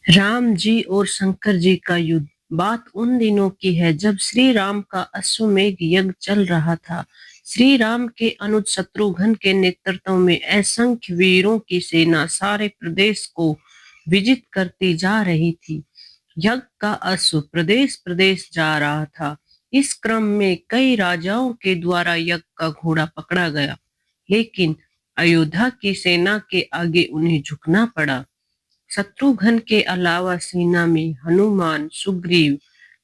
राम जी और शंकर जी का युद्ध। बात उन दिनों की है जब श्री राम का अश्वमेध यज्ञ चल रहा था। श्री राम के अनुज शत्रुघ्न के नेतृत्व में असंख्य वीरों की सेना सारे प्रदेश को विजित करती जा रही थी। यज्ञ का अश्व प्रदेश प्रदेश जा रहा था। इस क्रम में कई राजाओं के द्वारा यज्ञ का घोड़ा पकड़ा गया, लेकिन अयोध्या की सेना के आगे उन्हें झुकना पड़ा। शत्रुघ्न के अलावा सेना में हनुमान, सुग्रीव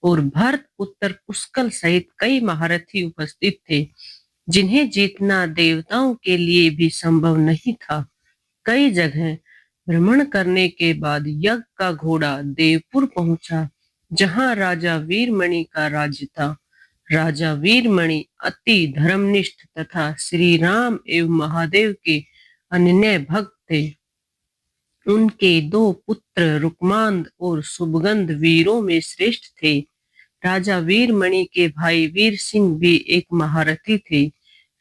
और भरत पुत्र पुष्कल सहित कई महारथी उपस्थित थे, जिन्हें जीतना देवताओं के लिए भी संभव नहीं था। कई जगह भ्रमण करने के बाद यज्ञ का घोड़ा देवपुर पहुंचा, जहां राजा वीरमणि का राज्य था। राजा वीरमणि अति धर्मनिष्ठ तथा श्री राम एवं महादेव के अनन्य भक्त थे। उनके दो पुत्र रुक्मांद और सुभगंध वीरों में श्रेष्ठ थे। राजा वीरमणि के भाई वीर सिंह भी एक महारथी थे।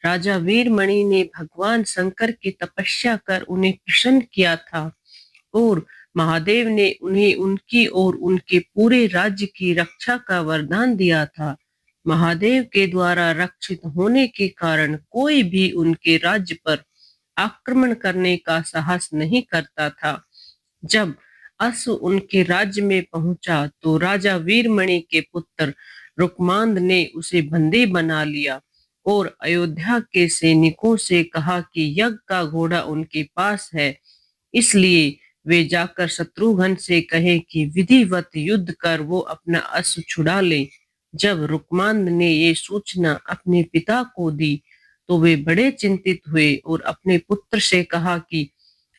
राजा वीरमणि ने भगवान शंकर की तपस्या कर उन्हें प्रसन्न किया था और महादेव ने उन्हें उनकी और उनके पूरे राज्य की रक्षा का वरदान दिया था। महादेव के द्वारा रक्षित होने के कारण कोई भी उनके राज्य पर आक्रमण करने का साहस नहीं करता था। जब अश्व उनके राज्य में पहुंचा तो राजा वीरमणि के पुत्र रुक्मांद ने उसे बंदी बना लिया और अयोध्या के सैनिकों से कहा कि यज्ञ का घोड़ा उनके पास है, इसलिए वे जाकर शत्रुघ्न से कहे कि विधिवत युद्ध कर वो अपना अश्व छुड़ा ले। जब रुक्मांद ने ये सूचना अपने पिता को दी तो वे बड़े चिंतित हुए और अपने पुत्र से कहा कि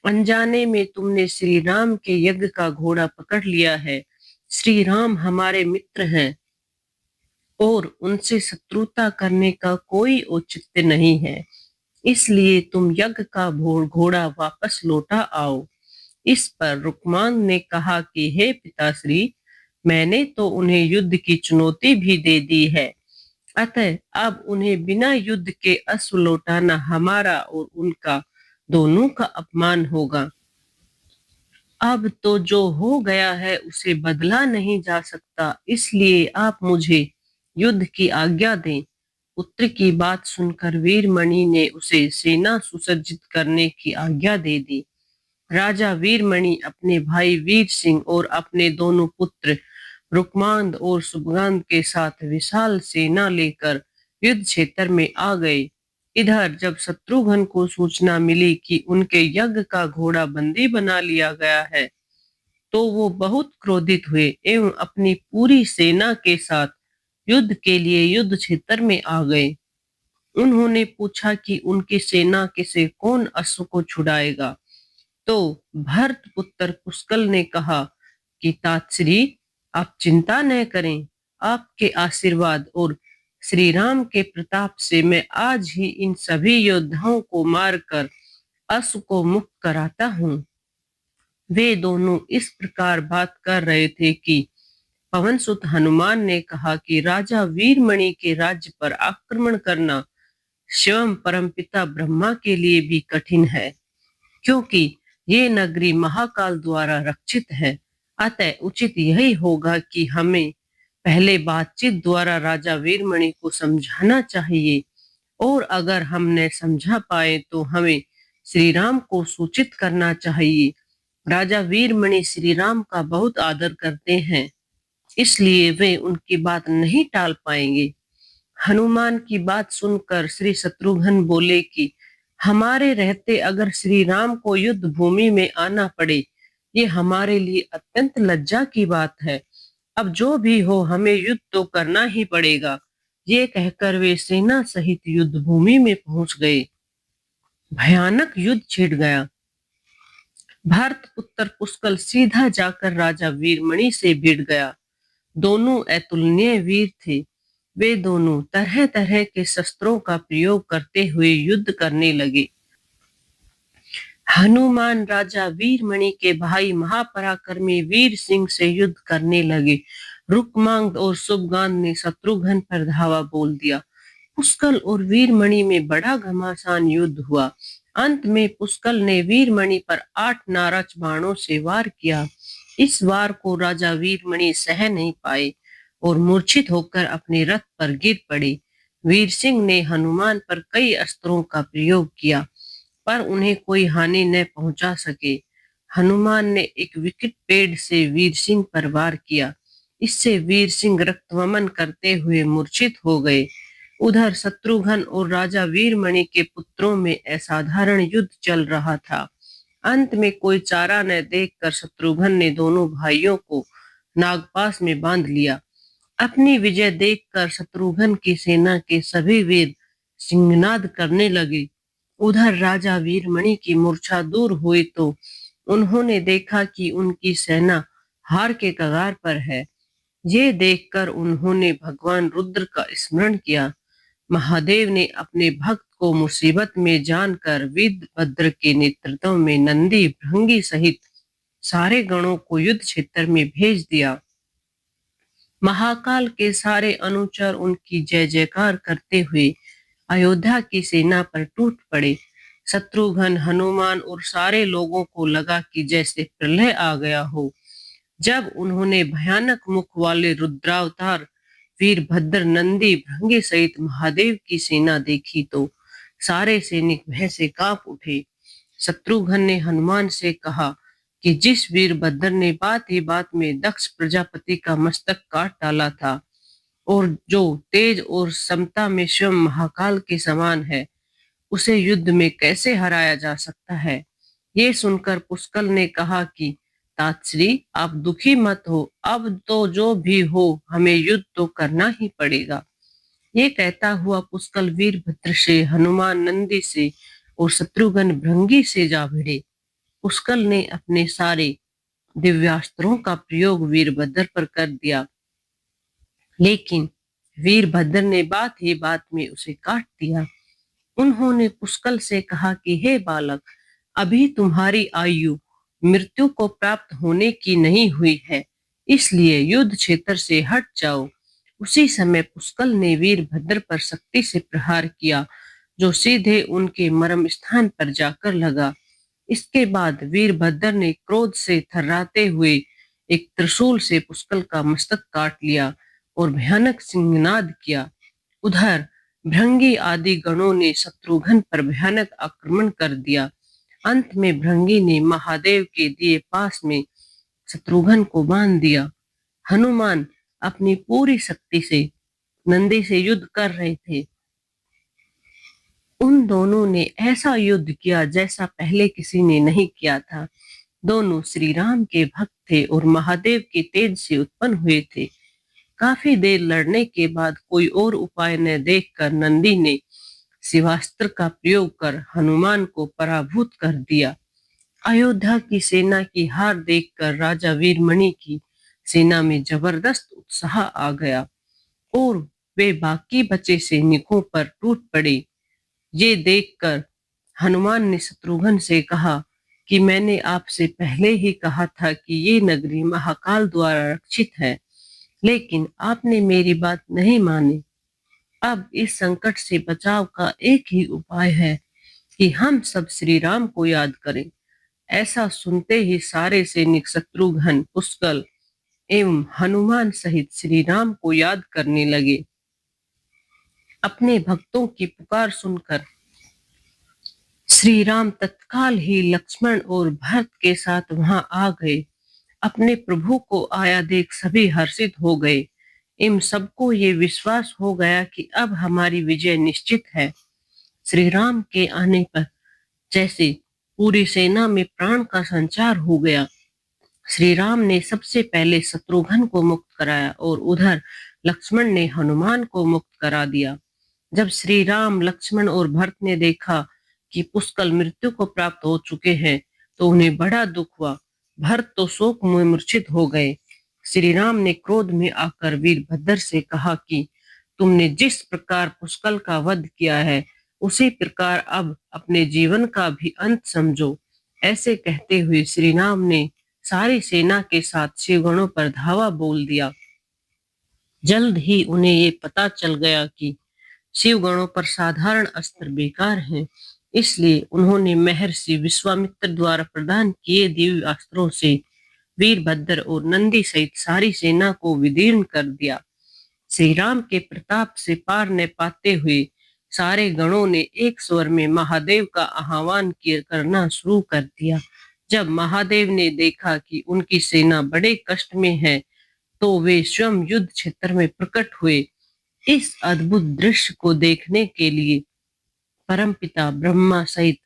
अनजाने में तुमने श्री राम के यज्ञ का घोड़ा पकड़ लिया है। श्री राम हमारे मित्र हैं और उनसे शत्रुता करने का कोई औचित्य नहीं है, इसलिए तुम यज्ञ का घोड़ा वापस लौटा आओ। इस पर रुक्मान ने कहा कि हे पिताश्री, मैंने तो उन्हें युद्ध की चुनौती भी दे दी है, अतः अब उन्हें बिना युद्ध के अश्व लौटाना हमारा और उनका दोनों का अपमान होगा। अब तो जो हो गया है उसे बदला नहीं जा सकता, इसलिए आप मुझे युद्ध की आज्ञा दें। पुत्र की बात सुनकर वीरमणि ने उसे सेना सुसज्जित करने की आज्ञा दे दी। राजा वीरमणि अपने भाई वीर सिंह और अपने दोनों पुत्र रुक्मांद और सुभगांद के साथ विशाल सेना लेकर युद्ध क्षेत्र में आ गए। इधर जब शत्रुघ्न को सूचना मिली कि उनके यज्ञ का घोड़ा बंदी बना लिया गया है, तो वो बहुत क्रोधित हुए एवं अपनी पूरी सेना के साथ युद्ध के लिए युद्ध क्षेत्र में आ गए। उन्होंने पूछा कि उनकी सेना से कौन अश्व को छुड़ाएगा। तो भरत पुत्र पुष्कल ने कहा कि तातश्री, आप चिंता न करें, आपके आशीर्वाद और श्री राम के प्रताप से मैं आज ही इन सभी योद्धाओं को मारकर अश्व को मुक्त कराता हूँ। वे दोनों इस प्रकार बात कर रहे थे कि पवनसुत हनुमान ने कहा कि राजा वीरमणि के राज्य पर आक्रमण करना स्वयं परमपिता ब्रह्मा के लिए भी कठिन है, क्योंकि ये नगरी महाकाल द्वारा रक्षित है। अतः उचित यही होगा कि हमें पहले बातचीत द्वारा राजा वीरमणि को समझाना चाहिए, और अगर हमने समझा पाए तो हमें श्री राम को सूचित करना चाहिए। राजा वीरमणि श्री राम का बहुत आदर करते हैं, इसलिए वे उनकी बात नहीं टाल पाएंगे। हनुमान की बात सुनकर श्री शत्रुघ्न बोले कि हमारे रहते अगर श्री राम को युद्ध भूमि में आना पड़े, ये हमारे लिए अत्यंत लज्जा की बात है। अब जो भी हो, हमें युद्ध तो करना ही पड़ेगा। ये कहकर वे सेना सहित युद्ध भूमि में पहुंच गए। भयानक युद्ध छिड़ गया। भरत पुत्र पुष्कल सीधा जाकर राजा वीरमणि से भिड़ गया। दोनों अतुलनीय वीर थे। वे दोनों तरह तरह के शस्त्रों का प्रयोग करते हुए युद्ध करने लगे। हनुमान राजा वीरमणि के भाई महापराक्रमी वीर सिंह से युद्ध करने लगे। रुक्मांग और सुभगान ने शत्रुघ्न पर धावा बोल दिया। पुष्कल और वीरमणि में बड़ा घमासान युद्ध हुआ। अंत में पुष्कल ने वीरमणि पर 8 नाराज बाणों से वार किया इस वार को राजा वीरमणि सह नहीं पाए और मूर्छित होकर अपने रथ पर गिर पड़े। वीर सिंह ने हनुमान पर कई अस्त्रों का प्रयोग किया, पर उन्हें कोई हानि न पहुंचा सके। हनुमान ने एक विकट पेड़ से वीर सिंह पर वार किया। इससे वीर सिंह रक्तवमन करते हुए मूर्छित हो गए। उधर शत्रुघ्न और राजा वीरमणि के पुत्रों में असाधारण युद्ध चल रहा था। अंत में कोई चारा न देखकर शत्रुघ्न ने दोनों भाइयों को नागपास में बांध लिया। अपनी विजय देखकर शत्रुघ्न की सेना के सभी वीर सिंहनाद करने लगे। उधर राजा वीरमणि की मूर्छा दूर हुई तो उन्होंने देखा कि उनकी सेना हार के कगार पर है। ये देखकर उन्होंने भगवान रुद्र का स्मरण किया। महादेव ने अपने भक्त को मुसीबत में जानकर वीरभद्र के नेतृत्व में नंदी भृंगी सहित सारे गणों को युद्ध क्षेत्र में भेज दिया। महाकाल के सारे अनुचर उनकी जय जयकार करते हुए अयोध्या की सेना पर टूट पड़े। शत्रुघ्न, हनुमान और सारे लोगों को लगा कि जैसे प्रलय आ गया हो। जब उन्होंने भयानक मुख वाले रुद्रावतार वीरभद्र, नंदी भृंगी सहित महादेव की सेना देखी तो सारे सैनिक भय से कांप उठे। शत्रुघ्न ने हनुमान से कहा कि जिस वीरभद्र ने बात ही बात में दक्ष प्रजापति का मस्तक काट डाला था और जो तेज और समता में स्वयं महाकाल के समान है, उसे युद्ध में कैसे हराया जा सकता है। ये सुनकर पुष्कल ने कहा कि तातश्री, आप दुखी मत हो, अब तो जो भी हो हमें युद्ध तो करना ही पड़ेगा। ये कहता हुआ पुष्कल वीरभद्र से, हनुमान नंदी से और शत्रुघ्न भृंगी से जा भिड़े। पुष्कल ने अपने सारे दिव्यास्त्रों का प्रयोग वीरभद्र पर कर दिया, लेकिन वीरभद्र ने बात ही बात में उसे काट दिया। उन्होंने पुष्कल से कहा कि हे बालक, अभी तुम्हारी आयु मृत्यु को प्राप्त होने की नहीं हुई है, इसलिए युद्ध क्षेत्र से हट जाओ। उसी समय पुष्कल ने वीरभद्र पर शक्ति से प्रहार किया, जो सीधे उनके मर्म स्थान पर जाकर लगा। इसके बाद वीरभद्र ने क्रोध से थर्राते हुए एक त्रिशूल से पुष्कल का मस्तक काट लिया और भयानक सिंहनाद किया। उधर भृंगी आदि गणों ने शत्रुघ्न पर भयानक आक्रमण कर दिया। अंत में भृंगी ने महादेव के दिए पास में शत्रुघ्न को बांध दिया। हनुमान अपनी पूरी शक्ति से नंदी से युद्ध कर रहे थे। उन दोनों ने ऐसा युद्ध किया जैसा पहले किसी ने नहीं किया था। दोनों श्री राम के भक्त थे और महादेव के तेज से उत्पन्न हुए थे। काफी देर लड़ने के बाद कोई और उपाय न देखकर नंदी ने शिवास्त्र का प्रयोग कर हनुमान को पराभूत कर दिया। अयोध्या की सेना की हार देखकर राजा वीरमणि की सेना में जबरदस्त उत्साह आ गया और वे बाकी बचे सैनिकों पर टूट पड़े। ये देखकर हनुमान ने शत्रुघ्न से कहा कि मैंने आपसे पहले ही कहा था कि ये नगरी महाकाल द्वारा रक्षित है, लेकिन आपने मेरी बात नहीं मानी। अब इस संकट से बचाव का एक ही उपाय है कि हम सब श्री राम को याद करें। ऐसा सुनते ही सारे सैनिक शत्रुघ्न, पुष्कल एवं हनुमान सहित श्री राम को याद करने लगे। अपने भक्तों की पुकार सुनकर श्री राम तत्काल ही लक्ष्मण और भरत के साथ वहां आ गए। अपने प्रभु को आया देख सभी हर्षित हो गए। इन सबको ये विश्वास हो गया कि अब हमारी विजय निश्चित है। श्री राम के आने पर जैसे पूरी सेना में प्राण का संचार हो गया। श्री राम ने सबसे पहले शत्रुघ्न को मुक्त कराया और उधर लक्ष्मण ने हनुमान को मुक्त करा दिया। जब श्री राम, लक्ष्मण और भरत ने देखा कि पुष्कल मृत्यु को प्राप्त हो चुके हैं तो उन्हें बड़ा दुख हुआ। भरत तो शोक में मूर्छित हो गए। श्री राम ने क्रोध में आकर वीरभद्र से कहा कि तुमने जिस प्रकार पुष्कल का वध किया है, उसी प्रकार अब अपने जीवन का भी अंत समझो। ऐसे कहते हुए श्री राम ने सारी सेना के साथ शिवगणों पर धावा बोल दिया। जल्द ही उन्हें ये पता चल गया कि शिवगणों पर साधारण अस्त्र बेकार हैं, इसलिए उन्होंने महर्षि विश्वामित्र द्वारा प्रदान किए दिव्य अस्त्रों से वीरभद्र और नंदी सहित सारी सेना को विदीर्ण कर दिया। श्री राम के प्रताप से पार न पाते हुए सारे गणों ने एक स्वर में महादेव का आह्वान करना शुरू कर दिया। जब महादेव ने देखा कि उनकी सेना बड़े कष्ट में है, तो वे स्वयं युद्ध क्षेत्र में प्रकट हुए। इस अद्भुत दृश्य को देखने के लिए परमपिता ब्रह्मा सहित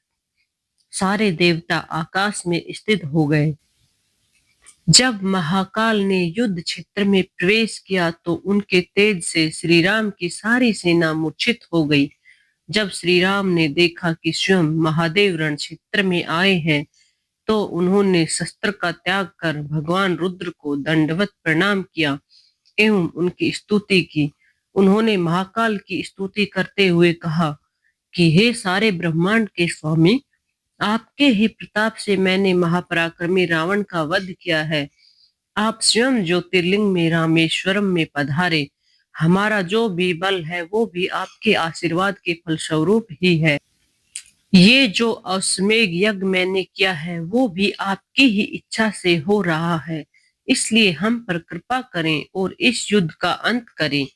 सारे देवता आकाश में स्थित हो गए। जब महाकाल ने युद्ध क्षेत्र में प्रवेश किया तो उनके तेज से श्री राम की सारी सेना मूर्छित हो गई। जब श्री राम ने देखा कि स्वयं महादेव रण क्षेत्र में आए हैं, तो उन्होंने शस्त्र का त्याग कर भगवान रुद्र को दंडवत प्रणाम किया एवं उनकी स्तुति की। उन्होंने महाकाल की स्तुति करते हुए कहा कि हे सारे ब्रह्मांड के स्वामी, आपके ही प्रताप से मैंने महापराक्रमी रावण का वध किया है। आप स्वयं ज्योतिर्लिंग में रामेश्वरम में पधारे। हमारा जो भी बल है वो भी आपके आशीर्वाद के फलस्वरूप ही है। ये जो अश्वमेध यज्ञ मैंने किया है वो भी आपकी ही इच्छा से हो रहा है, इसलिए हम पर कृपा करें और इस युद्ध का अंत करें।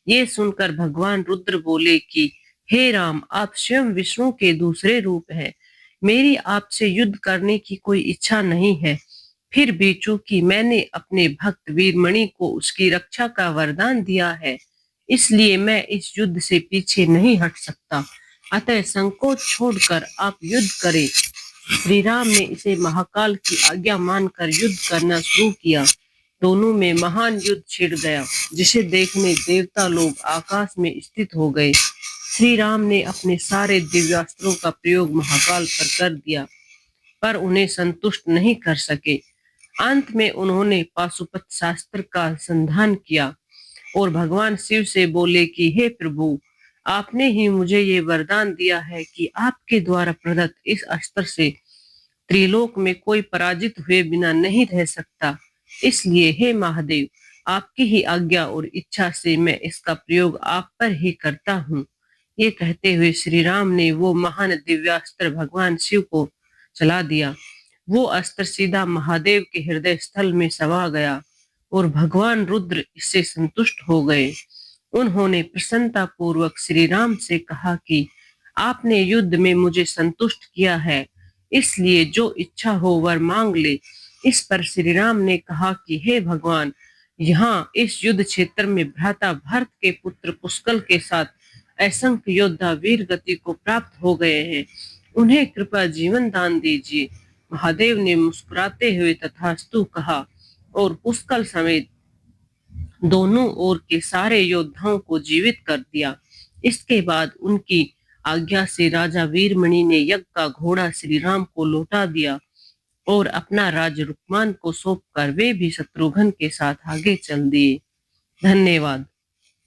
ये सुनकर भगवान रुद्र बोले कि हे राम, आप स्वयं विष्णु के दूसरे रूप हैं। मेरी आपसे युद्ध करने की कोई इच्छा नहीं है। फिर भी चूंकि मैंने अपने भक्त वीरमणि को उसकी रक्षा का वरदान दिया है, इसलिए मैं इस युद्ध से पीछे नहीं हट सकता। अतः संकोच छोड़कर आप युद्ध करें। श्री राम ने इसे महाकाल की आज्ञा मानकर युद्ध करना शुरू किया। दोनों में महान युद्ध छिड़ गया, जिसे देखने देवता लोग आकाश में स्थित हो गए। श्री राम ने अपने सारे दिव्यास्त्रों का प्रयोग महाकाल पर कर दिया, पर उन्हें संतुष्ट नहीं कर सके। अंत में उन्होंने पाशुपत शास्त्र का संधान किया और भगवान शिव से बोले कि हे प्रभु, आपने ही मुझे ये वरदान दिया है कि आपके द्वारा प्रदत्त इस अस्त्र से त्रिलोक में कोई पराजित हुए बिना नहीं रह सकता। इसलिए हे महादेव, आपकी ही आज्ञा और इच्छा से मैं इसका प्रयोग आप पर ही करता हूँ। ये कहते हुए श्री राम ने वो महान दिव्यास्त्र भगवान शिव को चला दिया। वो अस्त्र सीधा महादेव के हृदय स्थल में समा गया और भगवान रुद्र इससे संतुष्ट हो गए। उन्होंने प्रसन्नता पूर्वक श्री राम से कहा कि आपने युद्ध में मुझे संतुष्ट किया है, इसलिए जो इच्छा हो वर मांग ले। इस पर श्री राम ने कहा कि हे भगवान, यहाँ इस युद्ध क्षेत्र में भ्राता भरत के पुत्र पुष्कल के साथ असंख्य योद्धा वीर गति को प्राप्त हो गए हैं। उन्हें कृपा जीवन दान दीजिए। महादेव ने मुस्कुराते हुए तथास्तु कहा और पुष्कल समेत दोनों ओर के सारे योद्धाओं को जीवित कर दिया। इसके बाद उनकी आज्ञा से राजा वीरमणि ने यज्ञ का घोड़ा श्री राम को लौटा दिया और अपना राज्य रुक्मान को सौंपकर वे भी शत्रुघ्न के साथ आगे चल दिए। धन्यवाद।